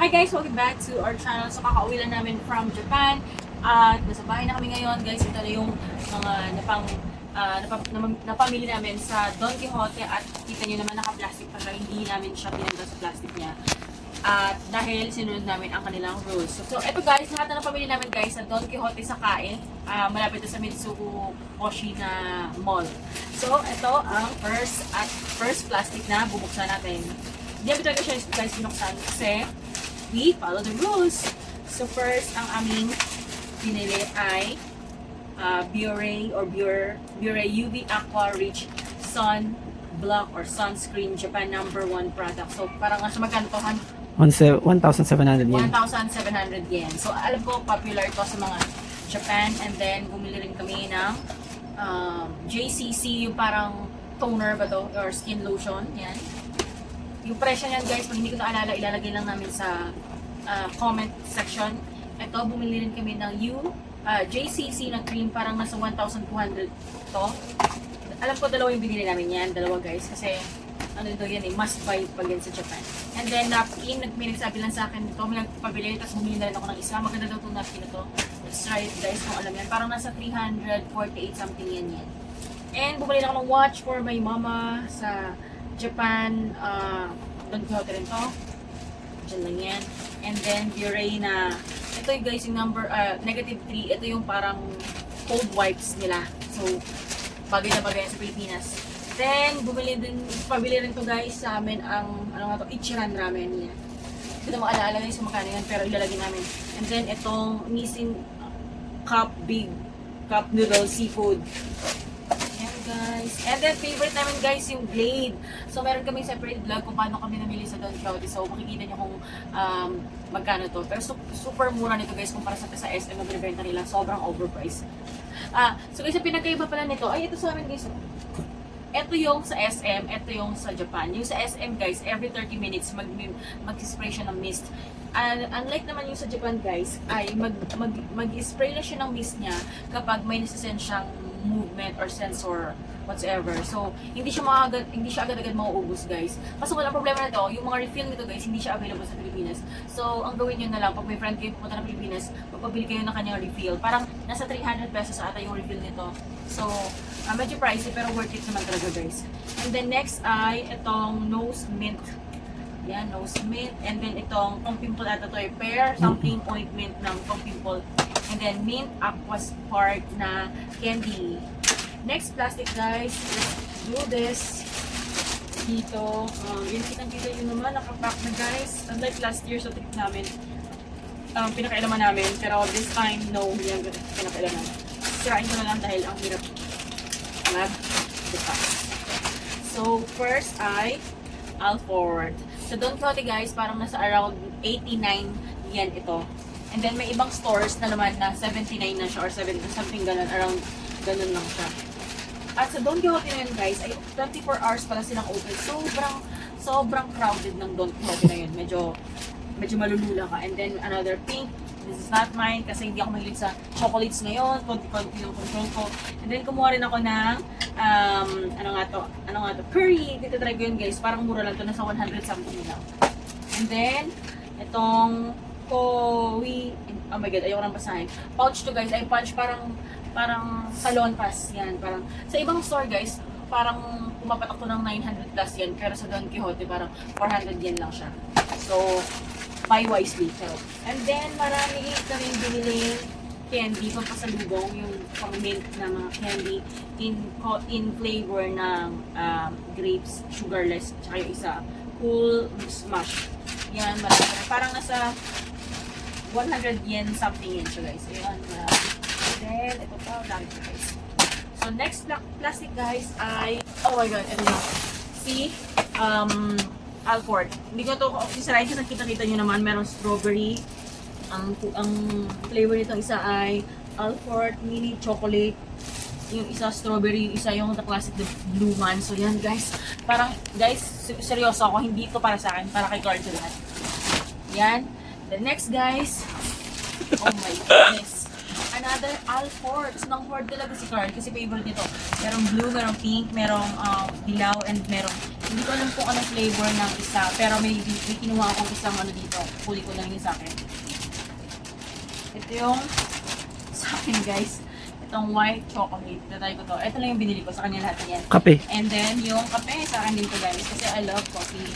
Hi guys! Welcome back to our channel. So kakauwi lang namin from Japan. At nasa bahay na kami ngayon guys. Ito na yung mga napamili namin sa Don Quijote. At kita nyo naman naka-plastic pa siya. Hindi namin siya pinanda sa plastic niya. At dahil sinunod namin ang kanilang rules. So ito guys, lahat na napamili namin guys sa Don Quijote sa Kain. Malapit na sa Mitsuku Oshina Mall. So ito ang first plastic na bubuksan natin. Hindi namin talaga siya guys binuksan kasi we follow the rules. So first, ang aming pinili ay Biore UV Aqua Rich Sun Block or Sunscreen Japan #1 product. So parang nasa magkano to? 1,700 yen. 1,700 yen. So alam ko popular ito sa mga Japan, and then bumili rin kami ng JCC, yung parang toner ba to or skin lotion. Yan. Yung presyo niyan guys, pag hindi ko naalala, ilalagay lang namin sa comment section. Ito, bumili rin kami ng JCC na cream, parang nasa 1,200 to. Alam ko dalawa yung binili namin yan, dalawa guys, kasi ano ito yan must buy pag yan sa Japan. And then napkin, may nagsabi lang sa akin ito, may nagpabili, tapos bumili na rin ako ng isa. Maganda daw itong napkin ito. Let's try it guys kung alam yan. Parang nasa 348 something yan. And bumili na ako ng watch for my mama sa Japan, Don Quijote rin to. Diyan lang yan. And then, Biore na, ito yung guys, yung number, -3, ito yung parang cold wipes nila. So, bagay na bagay sa Pilipinas. Then, pabili rin to guys sa amin ang, ano nga to, Ichiran ramen yan. Hindi na maalala guys kung magkano yan, pero ilalagay namin. And then, itong Nissin Big Cup Noodle Seafood. Guys. And then, favorite namin guys, yung Glade. So, meron kaming separate vlog kung paano kami namili sa Don Quijote. So, makikita nyo kung magkano to. Pero super mura nito guys kumpara sa SM na binibenta nila. Sobrang overpriced. So guys, yung pinagkaiba pala nito, ay ito sa amin guys. Ito yung sa SM, ito yung sa Japan. Yung sa SM guys, every 30 minutes mag-spray siya ng mist. Unlike naman yung sa Japan guys, ay mag-spray na siya ng mist niya kapag may nasasend siyang movement or sensor whatsoever. So, hindi siya agad-agad mauubos guys. Kaso walang problema na to, yung mga refill nito guys, hindi siya available sa Pilipinas. So, ang gawin niyo na lang, pag may friend kayo pupunta ng Pilipinas, magpabili kayo ng kanyang refill. Parang nasa 300 pesos ata yung refill nito. So, medyo pricey pero worth it naman talaga guys. And then next ay itong nose mint. Yan, nose mint. And then itong pang pimple ata to, pear something ointment ng pang pimple. And then mint aqua spark na candy. Next plastic guys, let's do this. Dito, kitang-kita yun naman, nakapack na guys. Unlike last year sa trip namin, pinakailaman namin. Pero this time, no, hindi yung pinakailaman. Sirain ko na lang dahil ang hirap mag-depack. So, first ay Alford. Sa Don Quijote guys, parang nasa around 89 yen ito. And then may ibang stores na naman na 79 na siya or 70 something ganun, around ganun lang siya. At sa Don Quijote na yun guys, ay 24 hours pala silang open. Sobrang crowded ng Don Quijote na yun. Medyo malulula ka. And then another pink, this is not mine kasi hindi ako mahilig sa chocolates ngayon. Konti-konti yung control ko. And then kumuha rin ako ng ano nga to, curry. Dito try ko yun guys. Parang mura lang to, nasa 100 something lang. And then itong oh my god, ayoko nang basahin. Pouch to guys, ay pouch parang salon pass yan. Parang sa ibang store guys, parang pumapatak to ng 900 plus yan. Pero sa Don Quijote parang 400 yen lang siya. So, buy wisely. So, and then marami kami binili candy pampasalubong, yung pang mint na mga candy in flavor ng grapes, sugarless, tsaka yung isa cool smash. Yan, marami. Parang nasa 100 yen something yan siya guys. Ayan, then ito pa, dami siya guys. So next plastic guys ay, oh my god, ito na. Si Alford. Hindi ko ito sisirain kasi kita-kita nyo naman, meron strawberry. Ang flavor nito isa ay Alford mini chocolate. Yung isa strawberry, yung isa yung the classic the blue one. So yan guys, parang guys, seryoso ako, hindi ito para sa akin, para kay Carl lahat. Yan. The next guys, oh my goodness, another Alford. Nang Ford talaga si Carl kasi favorite nito. Merong blue, merong pink, merong dilaw, and merong Hindi ko alam kung anong flavor ng isa, pero may kinuha akong isang ano dito. Huli ko lang yung sa akin. Ito yung sa akin guys. Itong white chocolate. Tatry ko to. Ito lang yung binili ko sa kanya lahat yan. Kape. And then, yung kape sa akin din to guys. Kasi I love coffee.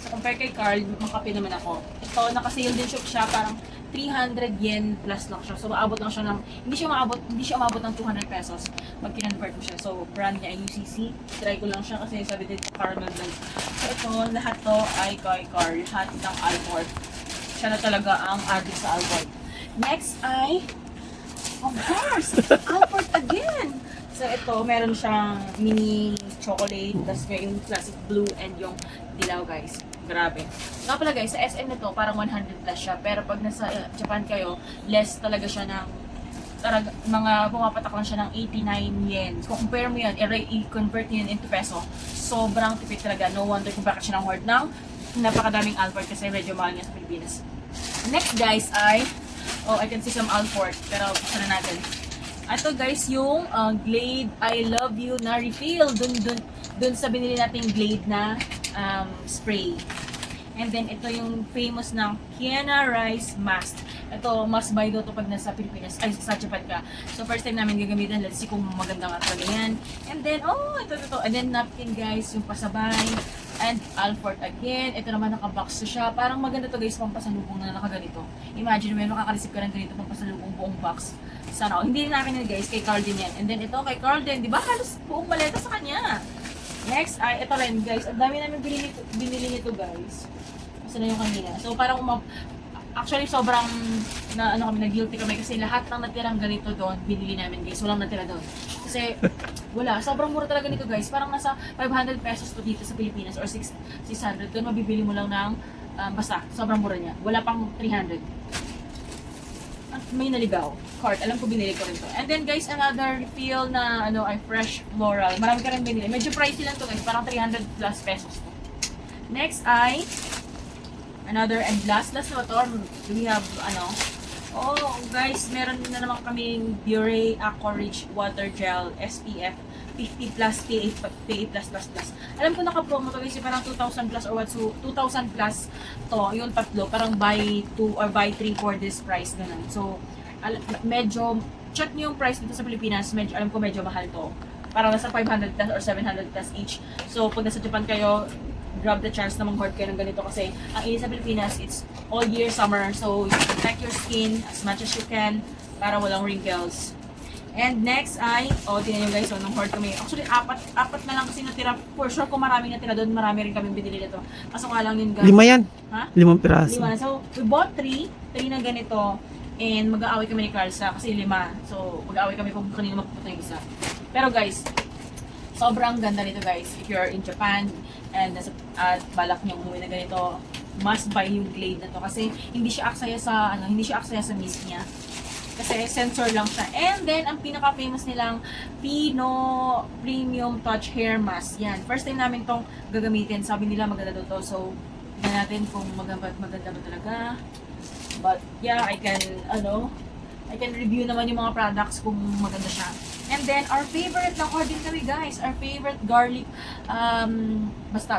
So, compare kay Carl, makape naman ako. Ito, naka-sale din siya. Parang 300 yen plus lang siya. So, maabot lang siya ng, hindi siya umabot ng 200 pesos pag kinonvert mo siya. So, brand niya ay UCC. Try ko lang siya kasi sabi din caramel blend. So, ito, lahat to ay kay Carl. Lahat ng Alford. Siya na talaga ang addict sa Alford. Next ay, of course, Alford again! So, ito, meron siyang mini chocolate, tapos may yung classic blue and yung dilaw, guys. Grabe. Nga pala, guys, sa SM nito, parang 100 plus siya. Pero pag nasa Japan kayo, less talaga siya ng, mga pumapatak lang siya ng 89 yen. Kung compare mo yan, i-convert yun into peso, sobrang tipid talaga. No wonder kung bakit siya ng hoard ng napakadaming Alford kasi medyo mahal niya sa Pilipinas. Next, guys, ay, oh, I can see some Alford, pero buksan na natin. Ito guys, yung Glade I Love You na refill. Dun sa binili nating Glade na spray. And then, ito yung famous ng Kiena Rice Mask. Ito, must buy daw to pag nasa Pilipinas, ay sa Japan ka. So, first time namin gagamitin. Let's see kung maganda nga talaga yan. And then, oh, ito. And then, napkin guys, yung pasabay. And Alford again. Ito naman nakabox siya. Parang maganda to guys, pampasalubong na nakaganito. Imagine mo, makaka-receive ka ng ganito pampasalubong buong box. Sana, hindi namin yun guys, kay Carl din yan. And then ito, kay Carl din, di ba? Halos buong maleta sa kanya. Next ay, ito rin guys. Ang dami namin binili nito guys. Kasi na yung kanina. So parang actually sobrang na-guilty kami kasi lahat ng natirang ganito doon, binili namin guys. Walang natira doon. Kasi wala, sobrang mura talaga nito guys. Parang nasa 500 pesos to dito sa Pilipinas or 600. Doon mabibili mo lang ng basta, sobrang mura niya. Wala pang 300. May naligaw. Cart. Alam ko binili ko rin to. And then guys, another refill na ay fresh floral. Marami ka rin binili. Medyo pricey lang to guys. Parang 300 plus pesos to. Next ay another and last na to. Do we have oh guys, meron na naman kaming Biore Aqua Rich Water Gel SPF 50 plus PA+++. Alam ko naka-promo to guys, parang 2,000 plus or what, so 2,000 plus to, yung tatlo, parang buy 2 or buy 3 for this price, ganun. So, medyo, check nyo yung price dito sa Pilipinas, alam ko medyo mahal to. Parang nasa 500 plus or 700 plus each. So, pag nasa Japan kayo, grab the chance na mag-hoard kayo ng ganito kasi ang init sa Pilipinas, it's all year summer. So, you protect your skin as much as you can para walang wrinkles. And next ay, tingnan nyo guys, nung hoard kami. Actually, apat na lang kasi natira. For sure, kung maraming natira doon, marami rin kami binili nito. Kaso nga lang yun guys. 5 yan. Ha? 5 piraso. 5. So, we bought 3 na ganito. And mag-aaway kami ni Carlsa kasi 5. So, mag-aaway kami kung kanino mapupunta yung isa. Pero guys, sobrang ganda nito guys. If you're in Japan and balak nyo umuwi na ganito, must buy yung Glade na to kasi hindi siya aksaya sa mist niya. Kasi sensor lang siya. And then, ang pinaka-famous nilang Pino Premium Touch Hair Mask. Yan. First time namin tong gagamitin. Sabi nila maganda daw to. So, tignan natin kung maganda ba talaga. But, yeah, I can review naman yung mga products kung maganda siya. And then, our favorite ng order kami guys. Our favorite garlic,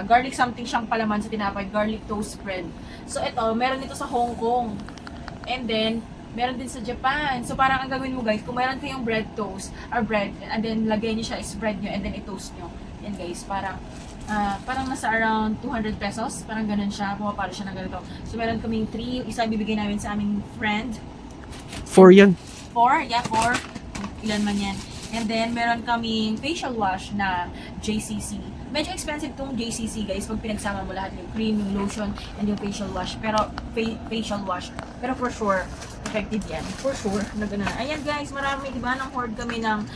garlic something siyang palaman sa tinapay. Garlic toast spread. So, ito, meron dito sa Hong Kong. And then, meron din sa Japan. So, parang ang gagawin mo guys, kung meron kayong bread toast, or bread, and then lagay nyo siya, spread nyo, and then i-toast nyo. Yan guys, parang nasa around 200 pesos. Parang ganun siya, pumapalo siya ng ganito. So, meron kaming 3. Yung isa bibigay namin sa aming friend. 4 yan. 4? Yeah, 4. Ilan man yan. And then, meron kaming facial wash na JCC. Medyo expensive tong JCC guys pag pinagsama mo lahat yung cream, yung lotion, and yung facial wash. Pero, facial wash. Pero for sure, effective yan. For sure. Ayan guys, marami, diba? Nang hoard kami ng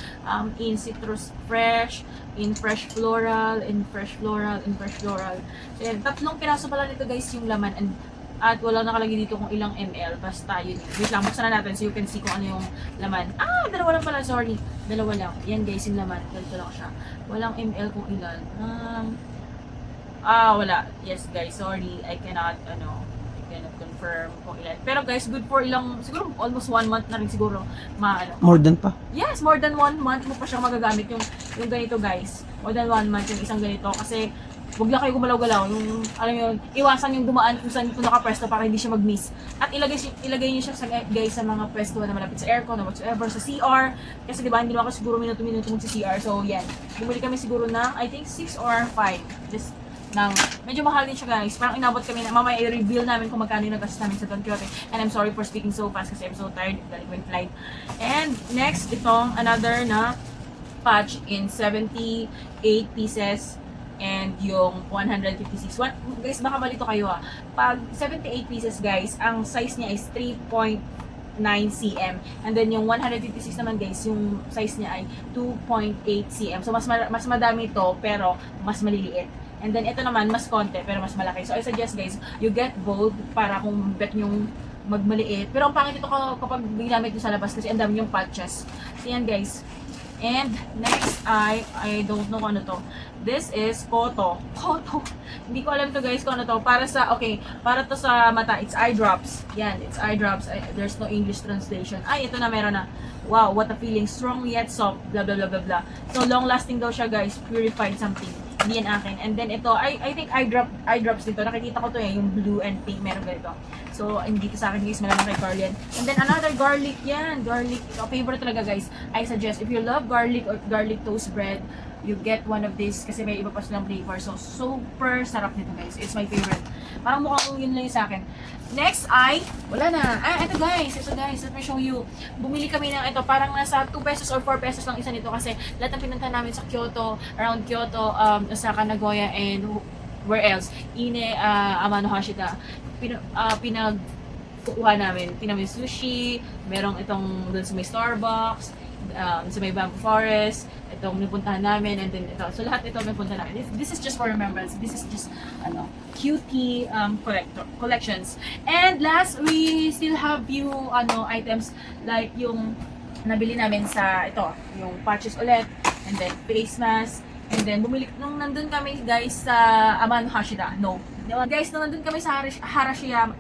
in citrus fresh, in fresh floral, in fresh floral, in fresh floral. So, yan. 3 piraso pala nito guys yung laman. At wala nakalagay dito kung ilang ml. Basta yun. Wait lang, buksan na natin so you can see kung ano yung laman. Dalawa lang pala, sorry. Dalawa lang. Yan guys, yung laman. Ganito lang siya. Walang ml kung ilan. Wala. Yes guys, sorry. I cannot confirm kung ilan. Pero guys, good for siguro almost 1 month na rin siguro. More than pa. Yes, more than 1 month mo pa siyang magagamit yung ganito guys. More than 1 month yung isang ganito kasi Huwag lang kayo gumalaw-galaw. Yung, alam mo yun, iwasan yung dumaan kung saan kung naka-presto para hindi siya mag-miss. At ilagay niyo siya guys sa mga presto na malapit sa aircon or whatsoever, sa CR. Kasi diba, hindi naman ako siguro minuto-minuto sa CR. So, yan. Bumili kami siguro ng, I think, 6 or 5. This, medyo mahal din siya guys. Parang inabot kami na, mamaya i-reveal namin kung magkano yung nagastos namin sa Don Quixote. And I'm sorry for speaking so fast kasi I'm so tired. Galing ko yung flight. And next, itong another na patch in 78 pieces. And yung 156. Guys, baka malito kayo ah. Pag 78 pieces guys, ang size niya is 3.9 cm. And then yung 156 naman guys, yung size niya ay 2.8 cm. So mas madami ito pero mas maliliit. And then ito naman mas konti pero mas malaki. So I suggest guys, you get both para kung bet yung magmaliit. Pero ang pangit ito kapag ginamit nyo sa labas kasi ang dami yung patches. So yan guys. And next I don't know kung ano to. This is Koto. Koto. Hindi ko alam to guys kung ano to. Para to sa mata. It's eye drops. Yan, it's eye drops. There's no English translation. Ay, ito na meron na. Wow, what a feeling. Strong yet soft. Blah, blah, blah, blah, blah. So, long lasting daw siya guys. Purified something. Hindi yan akin. And then ito, I think eye drops dito. Nakikita ko to eh, yung blue and pink. Meron ganito. So, hindi to sa akin guys. Malamang kay Carl yan. And then another garlic yan. Garlic. Ito, favorite talaga guys. I suggest, if you love garlic or garlic toast bread, you get one of these kasi may iba pa silang flavor. So, super sarap nito guys. It's my favorite. Parang mukhang yun lang yung sa akin. Next ay, wala na. Ito guys, let me show you. Bumili kami ng ito, parang nasa 2 pesos or 4 pesos lang isa nito kasi lahat ng pinunta namin sa Kyoto, around Kyoto, Osaka, Nagoya, and where else? Ine, Amano Hashida. Pinagkukuha namin. Pinamay sushi, merong itong dun sa may Starbucks, sa may Bamboo Forest, itong napuntahan namin, and then ito. So lahat ito napuntahan namin. This is just for remembrance. This is just cutie collections. And last, we still have few items like yung nabili namin sa ito, yung patches ulit, and then face mask. And then, bumili, nung nandun kami guys sa Amano Hashida, guys, nung nandun kami sa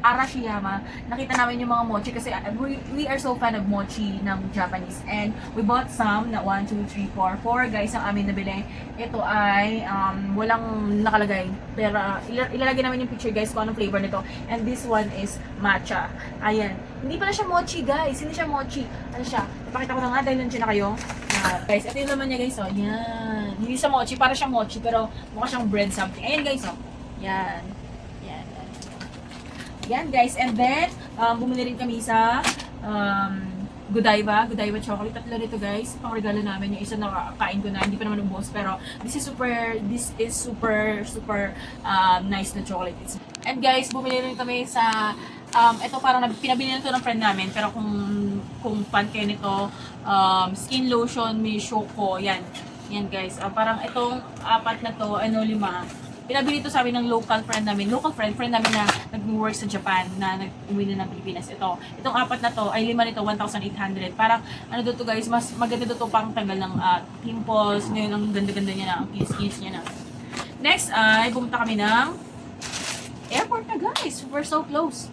Arashiyama, nakita namin yung mga mochi kasi we are so fan of mochi ng Japanese. And we bought some na 1, 2, 3, 4 guys ang amin nabili. Ito ay walang nakalagay. Pero ilalagay namin yung picture guys kung anong flavor nito. And this one is matcha. Ayan. Hindi pala siya mochi guys. Hindi siya mochi. Ano siya? Ipakita ko na nga dahil nandiyan na kayo. Guys, ito yung laman niya guys. Oh, yan. Hindi siya mochi. Para siyang mochi pero mukha siyang bread something. Ayan guys. Oh. Yan. Yan guys. And then, bumili rin kami sa Godiva chocolate. Tatlo nito guys. Pang regalo namin. Yung isa nakakain ko na. Hindi pa naman ubos. Pero this is super nice na chocolate. And guys, bumili rin kami sa ito parang pinabili nito ng friend namin. Pero kung fan kayo nito, skin lotion, may Shoko. Yan guys. Parang itong 4 na to, 5. Pinabili ito sa amin ng local friend namin na nag-work sa Japan, na nag-uwi na ng Pilipinas. Itong 4 na to, ay 5 nito, 1,800. Parang, to guys, mas maganda to pang tanggal ng pimples. Ngayon, ang ganda-ganda niya na, ang kinis niya na. Next ay, pumunta kami ng airport na guys. We're so close.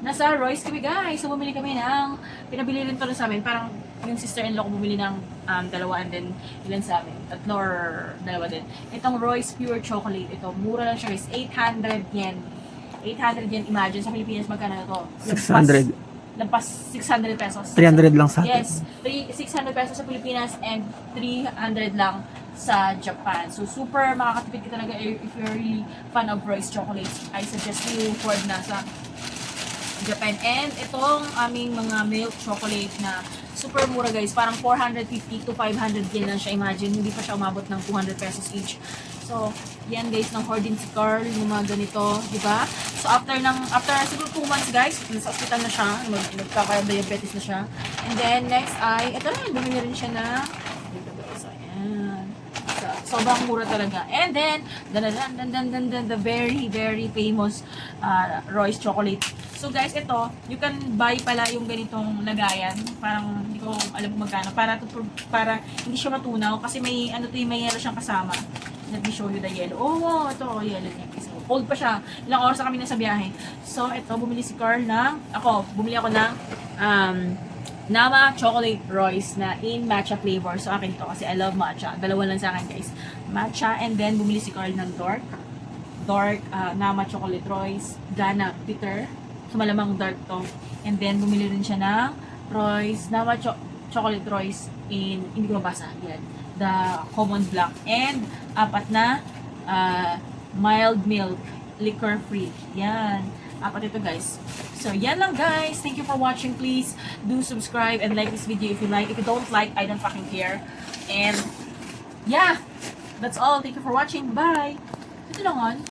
Nasa Royce kami guys. So, bumili kami ng, pinabili rin to sa amin. Parang, yung sister-in-law ko bumili ng 2 and then ilan sa amin? 3 or 2 din. Itong Royce Pure Chocolate. Ito, mura lang siya guys. 800 yen. 800 yen. Imagine, sa Pilipinas magkano na to? 600. Lampas 600 pesos. 300 lang sa atin. Yes. 600 pesos sa Pilipinas and 300 lang sa Japan. So, super makakatipid ka talaga if you're really fan of Royce chocolates. I suggest you forward na sa Japan. And itong aming mga milk chocolate na super mura guys. Parang 450 to 500 yen lang siya. Imagine, hindi pa siya umabot ng 200 pesos each. So, yan guys, ng hoarding si Carl, yung mga ganito, di ba? So, after siguro 2 months guys, nasa hospital na siya, nagkaka-diabetes na siya. And then, next ay, ito rin, bumili rin siya na, dito guys, ayan. So, sobrang mura talaga. And then, the very, very famous Royce chocolate. So guys, ito, you can buy pala yung ganitong lagayan. Parang, hindi ko alam kung magkano. Para hindi siya matunaw. Kasi may yellow siyang kasama. Let me show you the yellow. Oh, wow, ito, yellow niya. So, cold pa siya. Ilang oras na kami nasa biyahe. So, ito, bumili si Carl bumili ako ng Nama Chocolate Royce na in matcha flavor. So, akin to kasi I love matcha. 2 lang sa akin, guys. Matcha, and then bumili si Carl ng dark dark Nama Chocolate Royce, Gana Bitter. So, malamang dark to. And then, bumili rin siya ng Royce, Nama Chocolate Royce in, hindi ko mabasa, yan. The common black. And, 4 na mild milk, liquor free. Yan. 4 ito guys. So, yan lang guys. Thank you for watching. Please do subscribe and like this video if you like. If you don't like, I don't fucking care. And, yeah. That's all. Thank you for watching. Bye. Ito lang on.